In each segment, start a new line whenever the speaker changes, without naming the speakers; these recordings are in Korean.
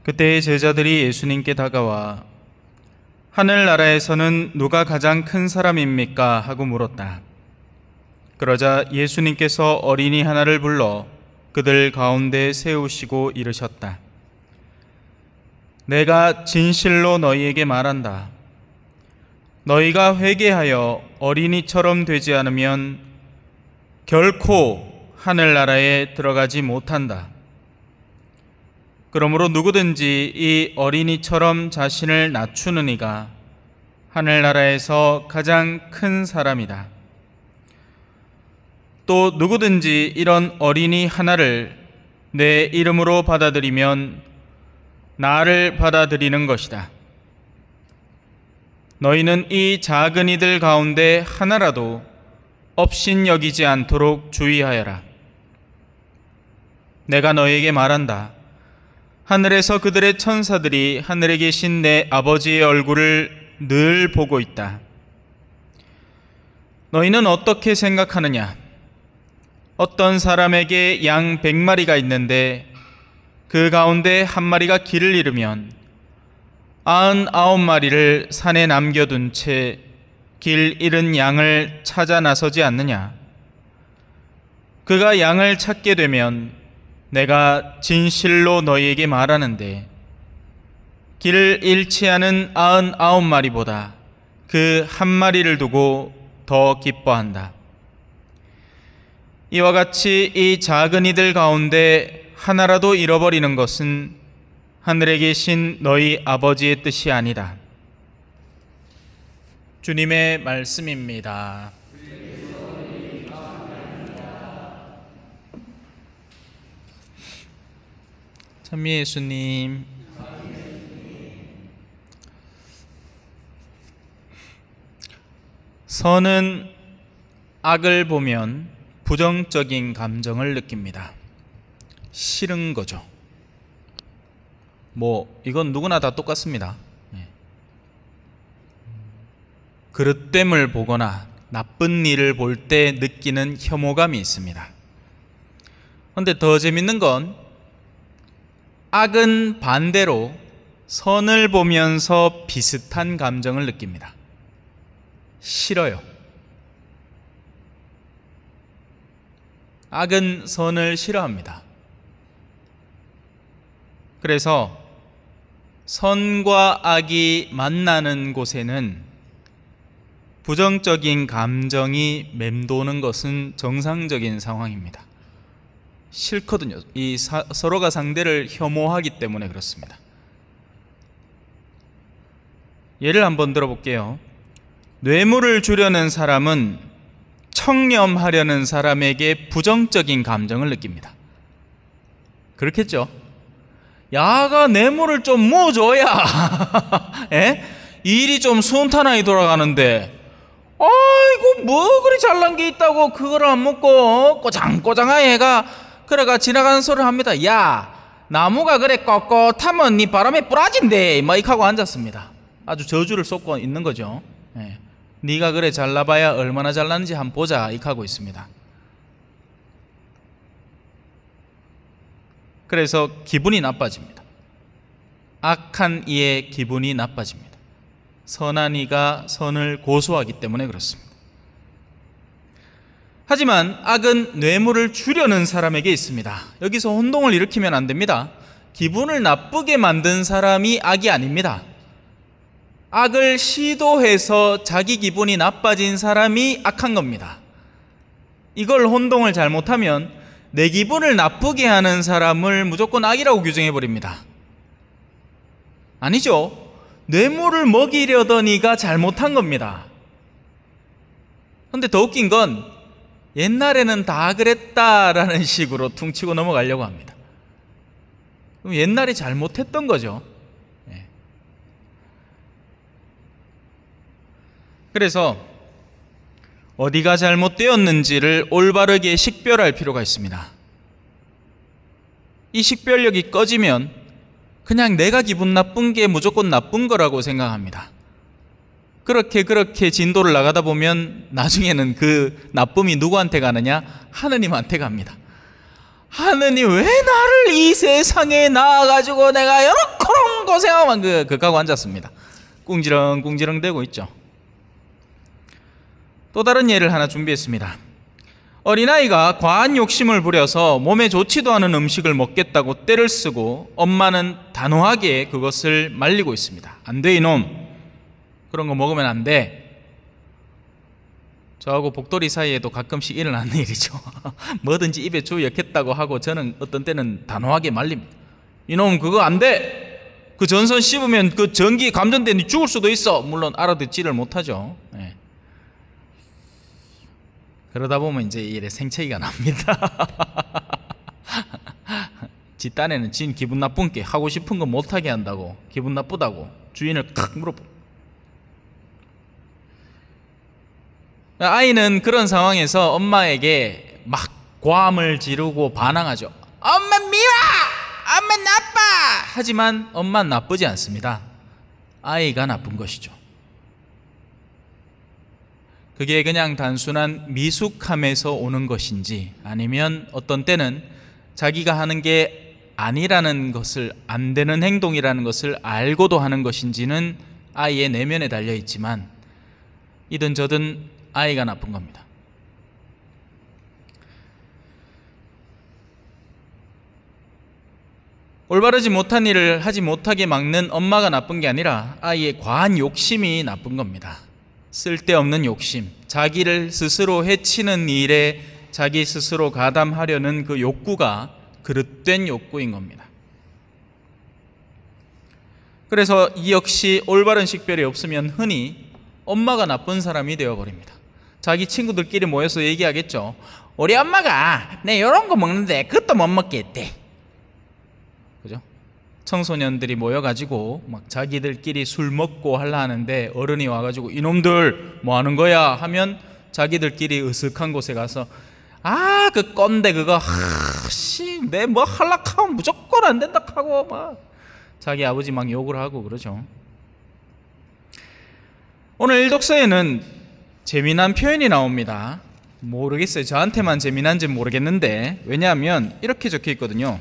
그때 제자들이 예수님께 다가와 하늘나라에서는 누가 가장 큰 사람입니까? 하고 물었다. 그러자 예수님께서 어린이 하나를 불러 그들 가운데 세우시고 이르셨다. 내가 진실로 너희에게 말한다. 너희가 회개하여 어린이처럼 되지 않으면 결코 하늘나라에 들어가지 못한다. 그러므로 누구든지 이 어린이처럼 자신을 낮추는 이가 하늘나라에서 가장 큰 사람이다. 또 누구든지 이런 어린이 하나를 내 이름으로 받아들이면 나를 받아들이는 것이다. 너희는 이 작은 이들 가운데 하나라도 업신여기지 않도록 주의하여라. 내가 너희에게 말한다. 하늘에서 그들의 천사들이 하늘에 계신 내 아버지의 얼굴을 늘 보고 있다. 너희는 어떻게 생각하느냐? 어떤 사람에게 양 100마리가 있는데 그 가운데 한 마리가 길을 잃으면 99마리를 산에 남겨둔 채 길 잃은 양을 찾아 나서지 않느냐? 그가 양을 찾게 되면 내가 진실로 너희에게 말하는데 길을 잃지 않은 99마리보다 그 한 마리를 두고 더 기뻐한다. 이와 같이 이 작은 이들 가운데 하나라도 잃어버리는 것은 하늘에 계신 너희 아버지의 뜻이 아니다. 주님의 말씀입니다. 찬미 예수님. 선은 악을 보면 부정적인 감정을 느낍니다. 싫은 거죠. 이건 누구나 다 똑같습니다. 그릇됨을 보거나 나쁜 일을 볼 때 느끼는 혐오감이 있습니다. 그런데 더 재밌는 건 악은 반대로 선을 보면서 비슷한 감정을 느낍니다. 싫어요. 악은 선을 싫어합니다. 그래서 선과 악이 만나는 곳에는 부정적인 감정이 맴도는 것은 정상적인 상황입니다. 싫거든요. 서로가 상대를 혐오하기 때문에 그렇습니다. 예를 한번 들어볼게요. 뇌물을 주려는 사람은 청렴하려는 사람에게 부정적인 감정을 느낍니다. 그렇겠죠? 야가 뇌물을 좀 모아줘야 일이 좀 순탄하게 돌아가는데 아이고 뭐 그리 잘난 게 있다고 그걸 안 먹고 꼬장꼬장하게 애가 그래가 지나가는 소리를 합니다. 야 나무가 그래 꼿꼿하면 네 바람에 뿌라진대 이렇게 하고 앉았습니다. 아주 저주를 쏟고 있는 거죠. 네가 그래 잘나봐야 얼마나 잘나는지 한번 보자 이렇게 하고 있습니다. 그래서 기분이 나빠집니다. 악한 이의 기분이 나빠집니다. 선한 이가 선을 고소하기 때문에 그렇습니다. 하지만 악은 뇌물을 주려는 사람에게 있습니다. 여기서 혼동을 일으키면 안 됩니다. 기분을 나쁘게 만든 사람이 악이 아닙니다. 악을 시도해서 자기 기분이 나빠진 사람이 악한 겁니다. 이걸 혼동을 잘못하면 내 기분을 나쁘게 하는 사람을 무조건 악이라고 규정해버립니다. 아니죠. 뇌물을 먹이려던 이가 잘못한 겁니다. 그런데 더 웃긴 건 옛날에는 다 그랬다라는 식으로 퉁치고 넘어가려고 합니다. 그럼 옛날에 잘못했던 거죠. 그래서 어디가 잘못되었는지를 올바르게 식별할 필요가 있습니다. 이 식별력이 꺼지면 그냥 내가 기분 나쁜 게 무조건 나쁜 거라고 생각합니다. 그렇게 진도를 나가다 보면 나중에는 그 나쁨이 누구한테 가느냐? 하느님한테 갑니다. 하느님 왜 나를 이 세상에 낳아가지고 내가 이렇게 고생하면 그하고 앉았습니다. 꿍지렁 대고 있죠. 또 다른 예를 하나 준비했습니다. 어린아이가 과한 욕심을 부려서 몸에 좋지도 않은 음식을 먹겠다고 떼를 쓰고 엄마는 단호하게 그것을 말리고 있습니다. 안 돼 이놈, 그런 거 먹으면 안 돼. 저하고 복돌이 사이에도 가끔씩 일어나는 일이죠. 뭐든지 입에 주역했다고 하고 저는 어떤 때는 단호하게 말립니다. 이놈 그거 안 돼. 그 전선 씹으면 그 전기 감전되니 죽을 수도 있어. 물론 알아듣지를 못하죠. 네. 그러다 보면 이제 이래 생채기가 납니다. 지 딴에는 진 기분 나쁜 게 하고 싶은 거 못하게 한다고, 기분 나쁘다고 주인을 칵 물어보. 아이는 그런 상황에서 엄마에게 막 고함을 지르고 반항하죠. 엄마 미워! 엄마 나빠! 하지만 엄마는 나쁘지 않습니다. 아이가 나쁜 것이죠. 그게 그냥 단순한 미숙함에서 오는 것인지, 아니면 어떤 때는 자기가 하는 게 아니라는 것을, 안 되는 행동이라는 것을 알고도 하는 것인지는 아이의 내면에 달려 있지만, 이든 저든 아이가 나쁜 겁니다. 올바르지 못한 일을 하지 못하게 막는 엄마가 나쁜 게 아니라 아이의 과한 욕심이 나쁜 겁니다. 쓸데없는 욕심, 자기를 스스로 해치는 일에 자기 스스로 가담하려는 그 욕구가 그릇된 욕구인 겁니다. 그래서 이 역시 올바른 식별이 없으면 흔히 엄마가 나쁜 사람이 되어버립니다. 자기 친구들끼리 모여서 얘기하겠죠. 우리 엄마가 내 이런 거 먹는데 그것도 못 먹겠대. 그죠? 청소년들이 모여가지고 막 자기들끼리 술 먹고 하려 하는데 어른이 와가지고 이놈들 뭐 하는 거야 하면 자기들끼리 으슥한 곳에 가서 그 꼰대 그거 내 뭐 할락하면 무조건 안 된다 하고 막 자기 아버지 막 욕을 하고 그러죠. 오늘 일독서에는 재미난 표현이 나옵니다. 모르겠어요. 저한테만 재미난지 모르겠는데, 왜냐하면 이렇게 적혀 있거든요.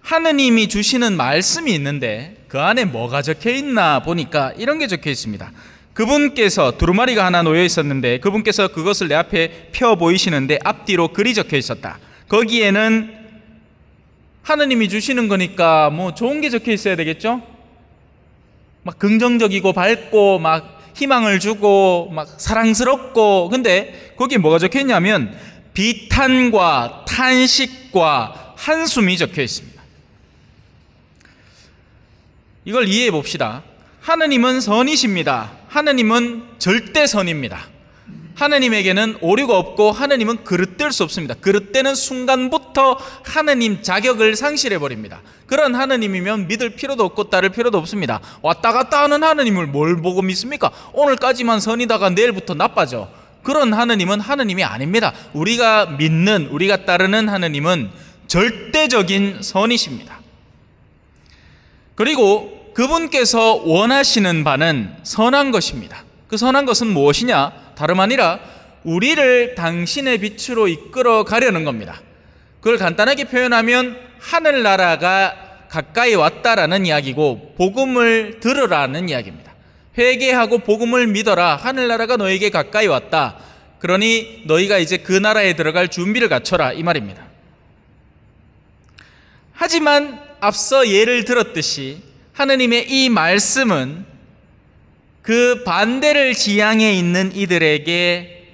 하느님이 주시는 말씀이 있는데 그 안에 뭐가 적혀 있나 보니까 이런 게 적혀 있습니다. 그분께서, 두루마리가 하나 놓여 있었는데 그분께서 그것을 내 앞에 펴 보이시는데 앞뒤로 글이 적혀 있었다. 거기에는 하느님이 주시는 거니까 뭐 좋은 게 적혀 있어야 되겠죠? 막 긍정적이고 밝고 막 희망을 주고 막 사랑스럽고, 근데 거기에 뭐가 적혀 있냐면 비탄과 탄식과 한숨이 적혀 있습니다. 이걸 이해해 봅시다. 하느님은 선이십니다. 하느님은 절대 선입니다. 하느님에게는 오류가 없고 하느님은 그릇될 수 없습니다. 그릇되는 순간부터 하느님 자격을 상실해버립니다. 그런 하느님이면 믿을 필요도 없고 따를 필요도 없습니다. 왔다 갔다 하는 하느님을 뭘 보고 믿습니까? 오늘까지만 선이다가 내일부터 나빠져. 그런 하느님은 하느님이 아닙니다. 우리가 믿는, 우리가 따르는 하느님은 절대적인 선이십니다. 그리고 그분께서 원하시는 바는 선한 것입니다. 그 선한 것은 무엇이냐? 다름 아니라 우리를 당신의 빛으로 이끌어 가려는 겁니다. 그걸 간단하게 표현하면 하늘나라가 가까이 왔다라는 이야기고 복음을 들으라는 이야기입니다. 회개하고 복음을 믿어라. 하늘나라가 너에게 가까이 왔다. 그러니 너희가 이제 그 나라에 들어갈 준비를 갖춰라, 이 말입니다. 하지만 앞서 예를 들었듯이 하느님의 이 말씀은 그 반대를 지향해 있는 이들에게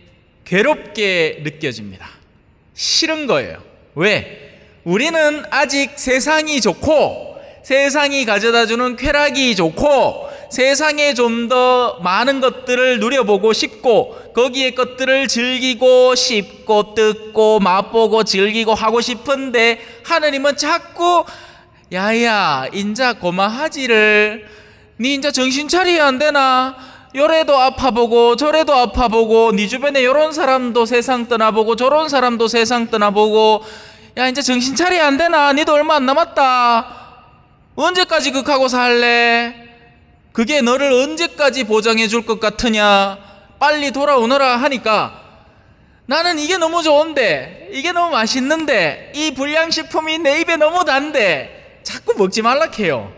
괴롭게 느껴집니다. 싫은 거예요. 왜? 우리는 아직 세상이 좋고 세상이 가져다주는 쾌락이 좋고 세상에 좀 더 많은 것들을 누려보고 싶고 거기에 것들을 즐기고 씹고 뜯고 맛보고 즐기고 하고 싶은데 하느님은 자꾸 야야 인자 고마하지를 니 인자 정신 차려야 안 되나? 요래도 아파보고 저래도 아파보고 니 주변에 요런 사람도 세상 떠나보고 저런 사람도 세상 떠나보고 야 인자 정신 차려야 안 되나? 니도 얼마 안 남았다. 언제까지 극하고 살래? 그게 너를 언제까지 보장해 줄 것 같으냐? 빨리 돌아오너라 하니까 나는 이게 너무 좋은데 이게 너무 맛있는데 이 불량식품이 내 입에 너무 단데 자꾸 먹지 말라 해요.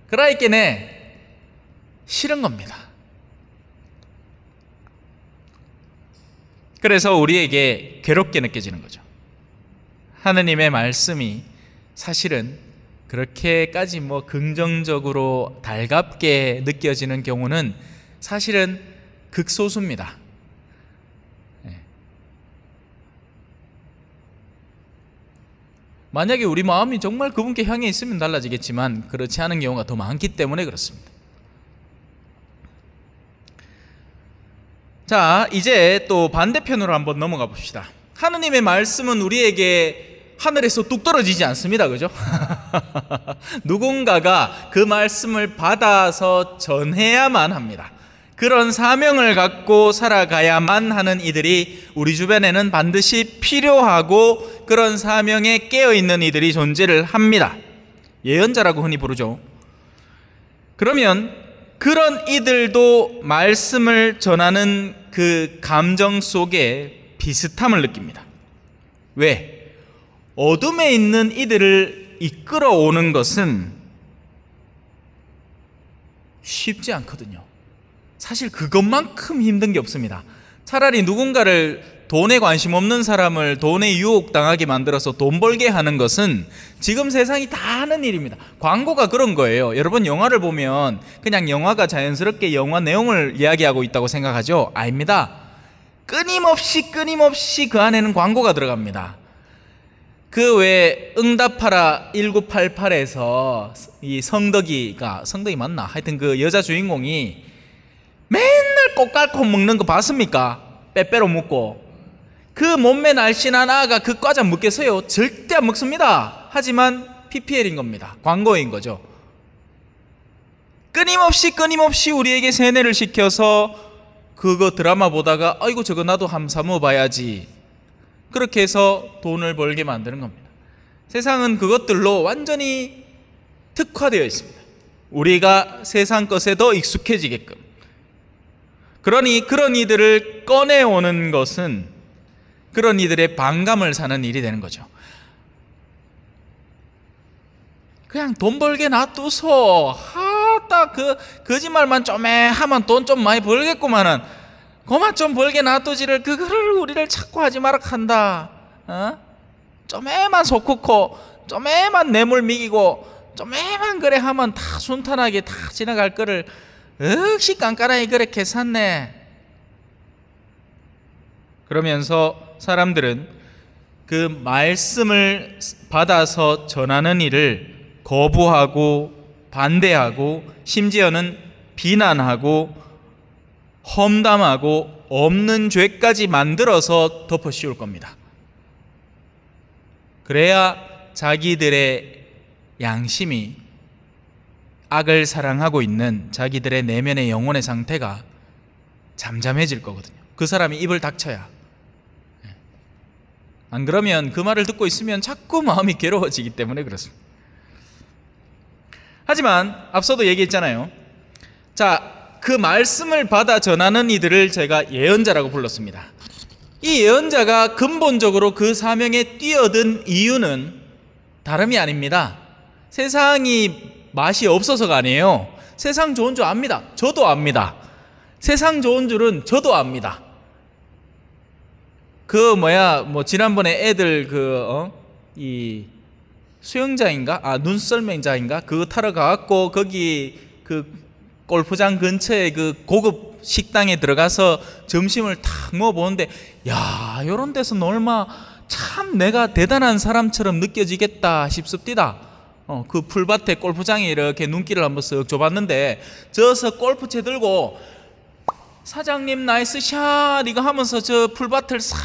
그러니까네 싫은 겁니다. 그래서 우리에게 괴롭게 느껴지는 거죠. 하느님의 말씀이 사실은 그렇게까지 긍정적으로 달갑게 느껴지는 경우는 사실은 극소수입니다. 만약에 우리 마음이 정말 그분께 향해 있으면 달라지겠지만 그렇지 않은 경우가 더 많기 때문에 그렇습니다. 자, 이제 또 반대편으로 한번 넘어가 봅시다. 하느님의 말씀은 우리에게 하늘에서 뚝 떨어지지 않습니다. 그죠? 누군가가 그 말씀을 받아서 전해야만 합니다. 그런 사명을 갖고 살아가야만 하는 이들이 우리 주변에는 반드시 필요하고 그런 사명에 깨어있는 이들이 존재를 합니다. 예언자라고 흔히 부르죠. 그러면 그런 이들도 말씀을 전하는 그 감정 속에 비슷함을 느낍니다. 왜? 어둠에 있는 이들을 이끌어오는 것은 쉽지 않거든요. 사실 그것만큼 힘든 게 없습니다. 차라리 누군가를 돈에 관심 없는 사람을 돈에 유혹당하게 만들어서 돈 벌게 하는 것은 지금 세상이 다 하는 일입니다. 광고가 그런 거예요. 여러분 영화를 보면 그냥 영화가 자연스럽게 영화 내용을 이야기하고 있다고 생각하죠? 아닙니다. 끊임없이 그 안에는 광고가 들어갑니다. 그 외 응답하라 1988에서 이 성덕이 맞나? 하여튼 그 여자 주인공이 맨날 꽃갈콘 먹는 거 봤습니까? 빼빼로 먹고. 그 몸매 날씬한 아가 그 과자 먹겠어요? 절대 안 먹습니다. 하지만 PPL인 겁니다. 광고인 거죠. 끊임없이 우리에게 세뇌를 시켜서 그거 드라마 보다가 아이고 저거 나도 한번 사 먹어봐야지. 그렇게 해서 돈을 벌게 만드는 겁니다. 세상은 그것들로 완전히 특화되어 있습니다. 우리가 세상 것에 더 익숙해지게끔. 그러니 그런 이들을 꺼내오는 것은 그런 이들의 반감을 사는 일이 되는 거죠. 그냥 돈 벌게 놔두소. 딱 그 거짓말만 좀 하면 돈 좀 많이 벌겠구만은 그만 좀 벌게 놔두지를 그거를 우리를 자꾸 하지 마라 한다. 좀에만 속고 좀에만 뇌물 미기고 좀에만 그래 하면 다 순탄하게 다 지나갈 거를 역시 깐깐하게 그렇게 샀네. 그러면서 사람들은 그 말씀을 받아서 전하는 일을 거부하고 반대하고 심지어는 비난하고 험담하고 없는 죄까지 만들어서 덮어 씌울 겁니다. 그래야 자기들의 양심이 악을 사랑하고 있는 자기들의 내면의 영혼의 상태가 잠잠해질 거거든요. 그 사람이 입을 닥쳐야. 안 그러면 그 말을 듣고 있으면 자꾸 마음이 괴로워지기 때문에 그렇습니다. 하지만 앞서도 얘기했잖아요. 자, 그 말씀을 받아 전하는 이들을 제가 예언자라고 불렀습니다. 이 예언자가 근본적으로 그 사명에 뛰어든 이유는 다름이 아닙니다. 세상이 맛이 없어서가 아니에요. 세상 좋은 줄 압니다. 저도 압니다. 세상 좋은 줄은 저도 압니다. 지난번에 애들 이 수영장인가? 눈썰매장인가? 그거 타러 가갖고 거기 그 골프장 근처에 그 고급 식당에 들어가서 점심을 탁 먹어보는데 야, 요런 데서 놀마 참 내가 대단한 사람처럼 느껴지겠다 싶습니다. 그 풀밭에 골프장에 이렇게 눈길을 한번 쓱 줘봤는데 저서 골프채 들고 사장님 나이스 샷 이거 하면서 저 풀밭을 싹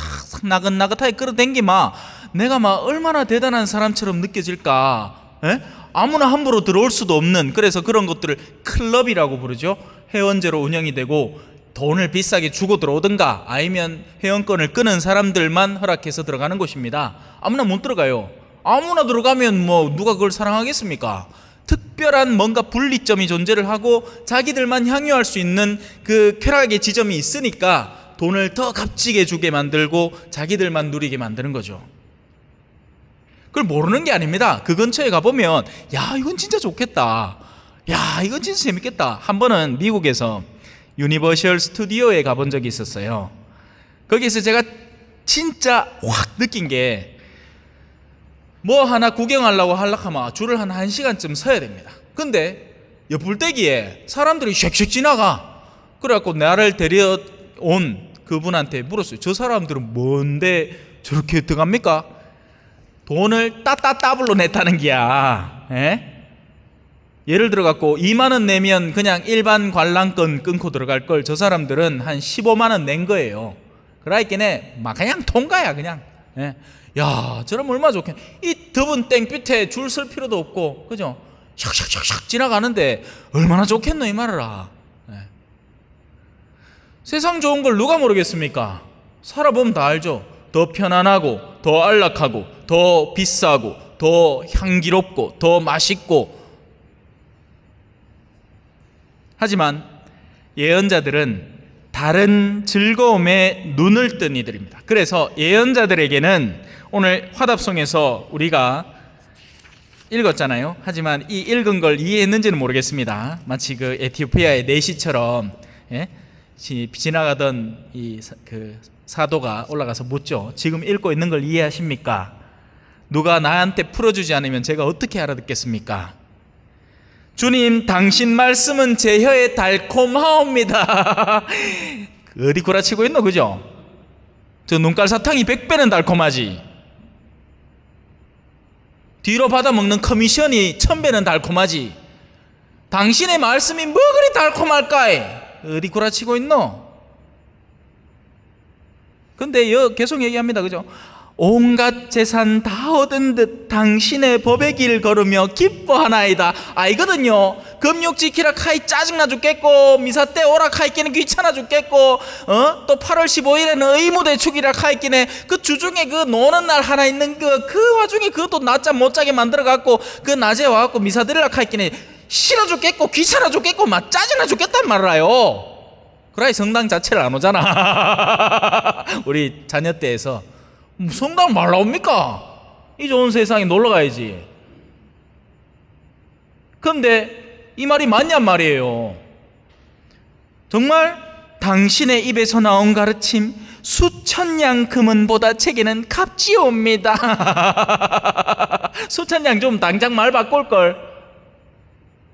나긋나긋하게 끌어당기마 내가 얼마나 대단한 사람처럼 느껴질까. 에? 아무나 함부로 들어올 수도 없는, 그래서 그런 것들을 클럽이라고 부르죠. 회원제로 운영이 되고 돈을 비싸게 주고 들어오든가 아니면 회원권을 끄는 사람들만 허락해서 들어가는 곳입니다. 아무나 못 들어가요. 아무나 들어가면 누가 그걸 사랑하겠습니까? 특별한 뭔가 분리점이 존재를 하고 자기들만 향유할 수 있는 그 쾌락의 지점이 있으니까 돈을 더 값지게 주게 만들고 자기들만 누리게 만드는 거죠. 그걸 모르는 게 아닙니다. 그 근처에 가보면 야 이건 진짜 좋겠다, 야 이건 진짜 재밌겠다. 한 번은 미국에서 유니버셜 스튜디오에 가본 적이 있었어요. 거기서 제가 진짜 확 느낀 게 뭐 하나 구경하려고 하면 줄을 한 1시간쯤 서야 됩니다. 근데 옆불대기에 사람들이 쉑쉑 지나가. 그래갖고 나를 데려온 그분한테 물었어요. 저 사람들은 뭔데 저렇게 들어갑니까? 돈을 따따따블로 냈다는 기야. 예를 들어갖고 2만원 내면 그냥 일반 관람권 끊고 들어갈 걸 저 사람들은 한 15만원 낸 거예요. 그러니까 막 그냥 통과야 그냥. 야 저러면 얼마나 좋겠냐. 이 더운 땡볕에 줄 설 필요도 없고 그죠? 샥샥샥샥 지나가는데 얼마나 좋겠노 이 말이라. 세상 좋은 걸 누가 모르겠습니까? 살아보면 다 알죠. 더 편안하고 더 안락하고 더 비싸고 더 향기롭고 더 맛있고. 하지만 예언자들은 다른 즐거움에 눈을 뜬 이들입니다. 그래서 예언자들에게는 오늘 화답송에서 우리가 읽었잖아요. 하지만 이 읽은 걸 이해했는지는 모르겠습니다. 마치 그 에티오피아의 내시처럼 지나가던 그 사도가 올라가서 묻죠. 지금 읽고 있는 걸 이해하십니까? 누가 나한테 풀어주지 않으면 제가 어떻게 알아듣겠습니까? 주님 당신 말씀은 제 혀에 달콤하옵니다. 어디 구라치고 있노 그죠? 저 눈깔 사탕이 100배는 달콤하지. 뒤로 받아먹는 커미션이 1000배는 달콤하지. 당신의 말씀이 뭐 그리 달콤할까이? 어디 구라치고 있노? 근데 계속 얘기합니다 그죠? 온갖 재산 다 얻은 듯 당신의 법의 길 걸으며 기뻐하나이다. 이거든요. 금욕 지키라 카이 짜증나 죽겠고, 미사 때 오라 카이끼는 귀찮아 죽겠고, 또 8월 15일에는 의무대축이라 카이끼네. 그 주중에 그 노는 날 하나 있는 그 와중에 그것도 낮잠 못 자게 만들어갖고 그 낮에 와갖고 미사 드리라 카이끼네. 싫어 죽겠고 귀찮아 죽겠고 막 짜증나 죽겠단 말이라요. 그래 성당 자체를 안 오잖아. 우리 자녀 때에서 성당 말 나옵니까? 이 좋은 세상에 놀러 가야지. 그런데 이 말이 맞냔 말이에요. 정말 당신의 입에서 나온 가르침 수천 양 금은보다 제게는 값지옵니다. 수천 양 좀 당장 말 바꿀걸.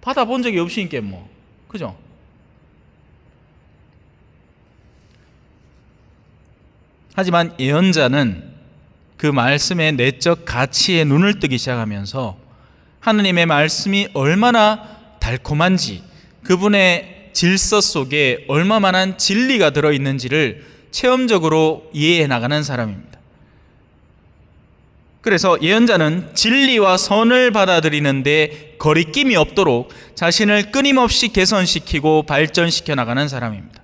받아본 적이 없으니까 뭐 그죠? 하지만 예언자는 그 말씀의 내적 가치에 눈을 뜨기 시작하면서 하느님의 말씀이 얼마나 달콤한지, 그분의 질서 속에 얼마만한 진리가 들어있는지를 체험적으로 이해해 나가는 사람입니다. 그래서 예언자는 진리와 선을 받아들이는데 거리낌이 없도록 자신을 끊임없이 개선시키고 발전시켜 나가는 사람입니다.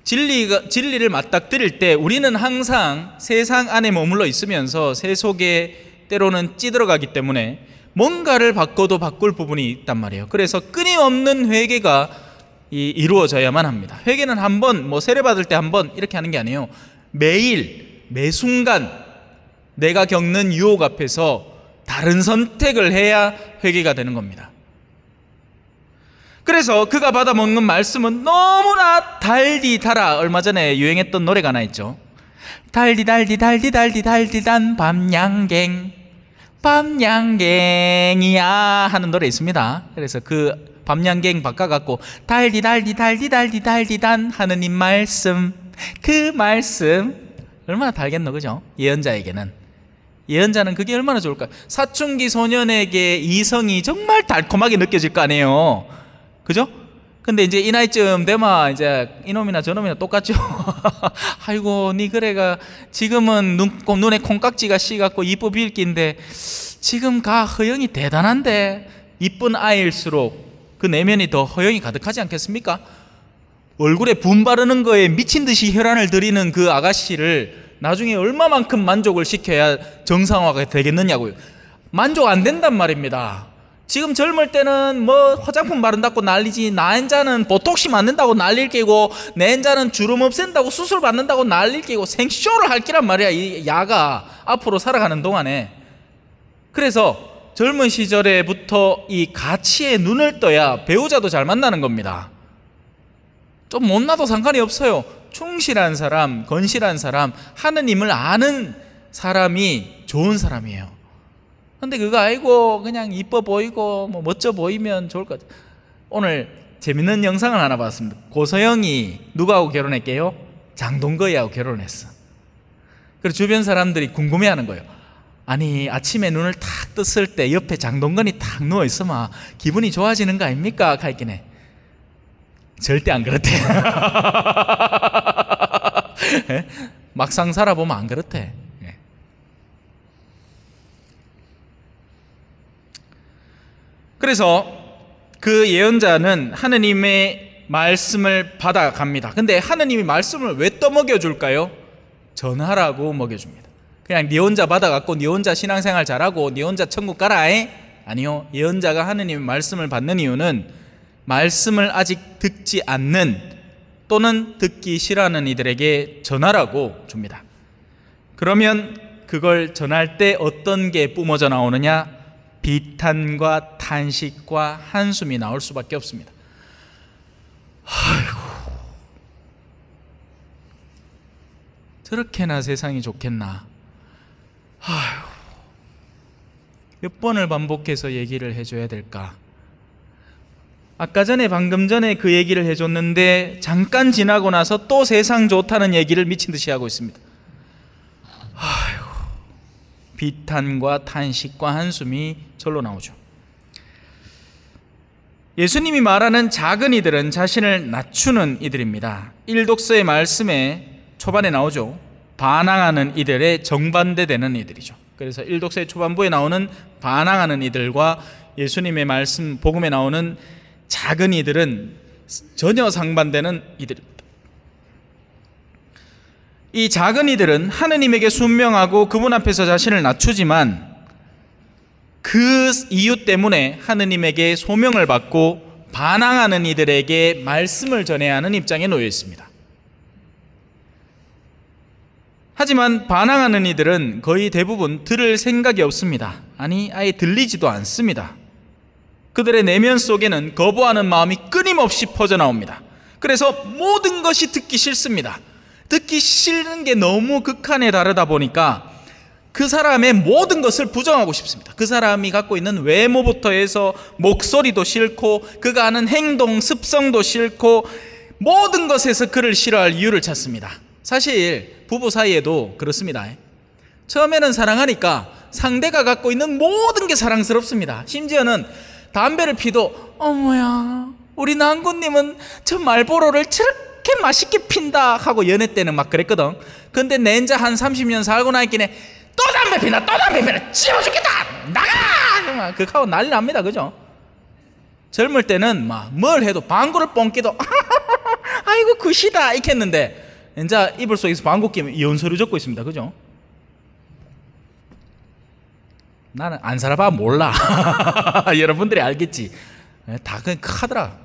진리를 맞닥뜨릴 때 우리는 항상 세상 안에 머물러 있으면서 새 속에 때로는 찌들어가기 때문에 뭔가를 바꿔도 바꿀 부분이 있단 말이에요. 그래서 끊임없는 회개가 이루어져야만 합니다. 회개는 한 번, 세례받을 때 한 번 이렇게 하는 게 아니에요. 매일, 매순간 내가 겪는 유혹 앞에서 다른 선택을 해야 회개가 되는 겁니다. 그래서 그가 받아먹는 말씀은 너무나 달디 달아. 얼마 전에 유행했던 노래가 하나 있죠. 달디 달디 달디 달디 달디단 밤양갱 밤양갱이야 하는 노래 있습니다. 그래서 그 밤양갱 바꿔갖고 달디 달디 달디 달디 달디단 하느님 말씀, 그 말씀 얼마나 달겠노 그죠? 예언자에게는. 예언자는 그게 얼마나 좋을까? 사춘기 소년에게 이성이 정말 달콤하게 느껴질 거 아니에요. 그죠? 근데 이제 이 나이쯤 되면 이제 이놈이나 저놈이나 똑같죠. 아이고 니 그래가 지금은 눈에 콩깍지가 씌갖고 이뻐 빌긴데 지금 가 허영이 대단한데, 이쁜 아이일수록 그 내면이 더 허영이 가득하지 않겠습니까? 얼굴에 분 바르는 거에 미친 듯이 혈안을 들이는 그 아가씨를 나중에 얼마만큼 만족을 시켜야 정상화가 되겠느냐고요. 만족 안 된단 말입니다. 지금 젊을 때는 뭐 화장품 바른다고 난리지, 나인자는 보톡시 맞는다고 난리를 깨고, 내인자는 주름 없앤다고 수술 받는다고 난리를 깨고 생쇼를 할 끼란 말이야, 이 야가 앞으로 살아가는 동안에. 그래서 젊은 시절에부터 이 가치에 눈을 떠야 배우자도 잘 만나는 겁니다. 좀 못나도 상관이 없어요. 충실한 사람, 건실한 사람, 하느님을 아는 사람이 좋은 사람이에요. 근데 그거 아니고 그냥 이뻐 보이고 뭐 멋져 보이면 좋을 것 같아요. 오늘 재밌는 영상을 하나 봤습니다. 고서영이 누구하고 결혼했게요? 장동건이하고 결혼했어. 그래서 주변 사람들이 궁금해하는 거예요. 아니, 아침에 눈을 탁 떴을 때 옆에 장동건이 탁 누워있으면 기분이 좋아지는 거 아닙니까? 하였긴 해. 절대 안 그렇대. 막상 살아보면 안 그렇대. 그래서 그 예언자는 하느님의 말씀을 받아갑니다. 근데 하느님이 말씀을 왜 떠먹여 줄까요? 전하라고 먹여줍니다. 그냥 네 혼자 받아갖고 네 혼자 신앙생활 잘하고 네 혼자 천국 가라. 아니요. 예언자가 하느님의 말씀을 받는 이유는 말씀을 아직 듣지 않는 또는 듣기 싫어하는 이들에게 전하라고 줍니다. 그러면 그걸 전할 때 어떤 게 뿜어져 나오느냐? 비탄과 탄식과 한숨이 나올 수밖에 없습니다. 아이고, 저렇게나 세상이 좋겠나. 아이고, 몇 번을 반복해서 얘기를 해줘야 될까. 아까 전에 방금 전에 그 얘기를 해줬는데 잠깐 지나고 나서 또 세상 좋다는 얘기를 미친 듯이 하고 있습니다. 아이고, 비탄과 탄식과 한숨이 절로 나오죠. 예수님이 말하는 작은 이들은 자신을 낮추는 이들입니다. 일독서의 말씀에 초반에 나오죠. 반항하는 이들의 정반대되는 이들이죠. 그래서 일독서의 초반부에 나오는 반항하는 이들과 예수님의 말씀 복음에 나오는 작은 이들은 전혀 상반되는 이들입니다. 이 작은 이들은 하느님에게 순명하고 그분 앞에서 자신을 낮추지만 그 이유 때문에 하느님에게 소명을 받고 반항하는 이들에게 말씀을 전해야 하는 입장에 놓여 있습니다. 하지만 반항하는 이들은 거의 대부분 들을 생각이 없습니다. 아니, 아예 들리지도 않습니다. 그들의 내면 속에는 거부하는 마음이 끊임없이 퍼져나옵니다. 그래서 모든 것이 듣기 싫습니다. 듣기 싫은 게 너무 극한에 다르다 보니까 그 사람의 모든 것을 부정하고 싶습니다. 그 사람이 갖고 있는 외모부터 해서 목소리도 싫고 그가 하는 행동, 습성도 싫고 모든 것에서 그를 싫어할 이유를 찾습니다. 사실 부부 사이에도 그렇습니다. 처음에는 사랑하니까 상대가 갖고 있는 모든 게 사랑스럽습니다. 심지어는 담배를 피도 어머야, 우리 남군님은 저 말보로를 저렇게 맛있게 핀다 하고 연애 때는 막 그랬거든. 근데 낸자 한 30년 살고 나있긴 또 담배 피나 또 담배 피나 찌워 죽겠다 나가! 그거 하고 난리 납니다. 그죠? 젊을 때는 막 뭘 해도 방구를 뻥기도 아이고 굿이다 이렇게 했는데 이제 이불 속에서 방구 끼면 이혼서류 적고 있습니다. 그죠? 나는 안 살아봐 몰라. 여러분들이 알겠지. 다 그냥 하더라.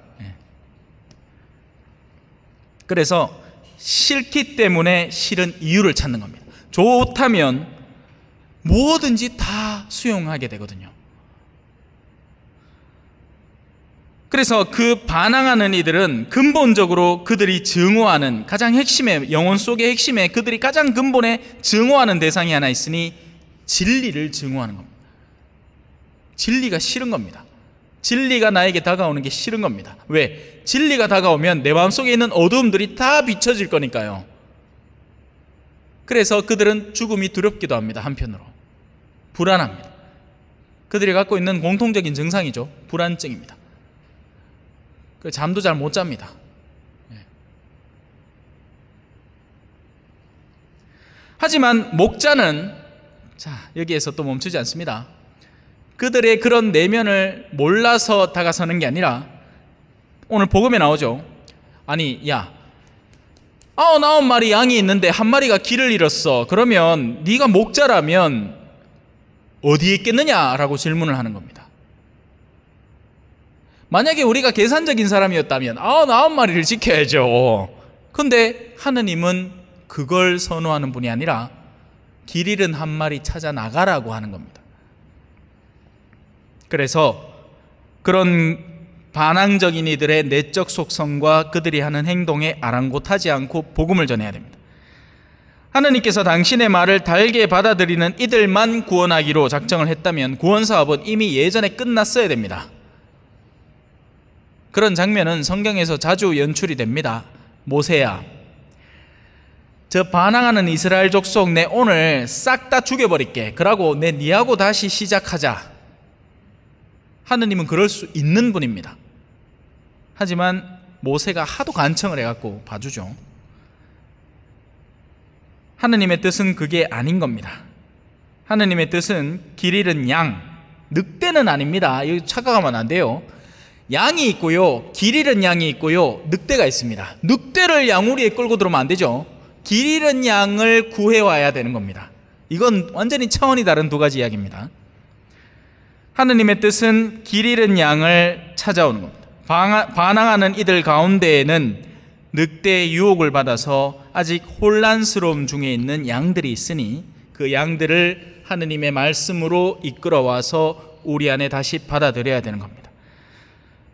그래서 싫기 때문에 싫은 이유를 찾는 겁니다. 좋다면 뭐든지 다 수용하게 되거든요. 그래서 그 반항하는 이들은 근본적으로 그들이 증오하는 가장 핵심의 영혼 속의 핵심에 그들이 가장 근본에 증오하는 대상이 하나 있으니 진리를 증오하는 겁니다. 진리가 싫은 겁니다. 진리가 나에게 다가오는 게 싫은 겁니다. 왜? 진리가 다가오면 내 마음속에 있는 어두움들이 다 비춰질 거니까요. 그래서 그들은 죽음이 두렵기도 합니다. 한편으로 불안합니다. 그들이 갖고 있는 공통적인 증상이죠. 불안증입니다. 잠도 잘 못 잡니다. 하지만 목자는 여기에서 또 멈추지 않습니다. 그들의 그런 내면을 몰라서 다가서는 게 아니라 오늘 복음에 나오죠. 아니 야 99마리 양이 있는데 한 마리가 길을 잃었어. 그러면 네가 목자라면 어디에 있겠느냐라고 질문을 하는 겁니다. 만약에 우리가 계산적인 사람이었다면 99마리를 지켜야죠. 근데 하느님은 그걸 선호하는 분이 아니라 길 잃은 한 마리 찾아 나가라고 하는 겁니다. 그래서 그런 반항적인 이들의 내적 속성과 그들이 하는 행동에 아랑곳하지 않고 복음을 전해야 됩니다. 하느님께서 당신의 말을 달게 받아들이는 이들만 구원하기로 작정을 했다면 구원 사업은 이미 예전에 끝났어야 됩니다. 그런 장면은 성경에서 자주 연출이 됩니다. 모세야, 저 반항하는 이스라엘 족속 내 오늘 싹 다 죽여버릴게. 그러고 니하고 다시 시작하자. 하느님은 그럴 수 있는 분입니다. 하지만 모세가 하도 간청을 해갖고 봐주죠. 하느님의 뜻은 그게 아닌 겁니다. 하느님의 뜻은 길 잃은 양, 늑대는 아닙니다. 여기 착각하면 안 돼요. 양이 있고요, 길 잃은 양이 있고요, 늑대가 있습니다. 늑대를 양우리에 끌고 들어오면 안 되죠. 길 잃은 양을 구해와야 되는 겁니다. 이건 완전히 차원이 다른 두 가지 이야기입니다. 하느님의 뜻은 길 잃은 양을 찾아오는 겁니다. 반항하는 이들 가운데에는 늑대의 유혹을 받아서 아직 혼란스러움 중에 있는 양들이 있으니 그 양들을 하느님의 말씀으로 이끌어와서 우리 안에 다시 받아들여야 되는 겁니다.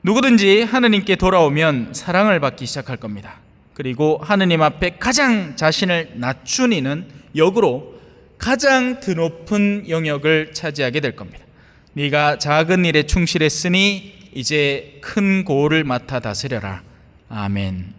누구든지 하느님께 돌아오면 사랑을 받기 시작할 겁니다. 그리고 하느님 앞에 가장 자신을 낮춘 이는 역으로 가장 드높은 영역을 차지하게 될 겁니다. 네가 작은 일에 충실했으니 이제 큰 고를 맡아 다스려라. 아멘.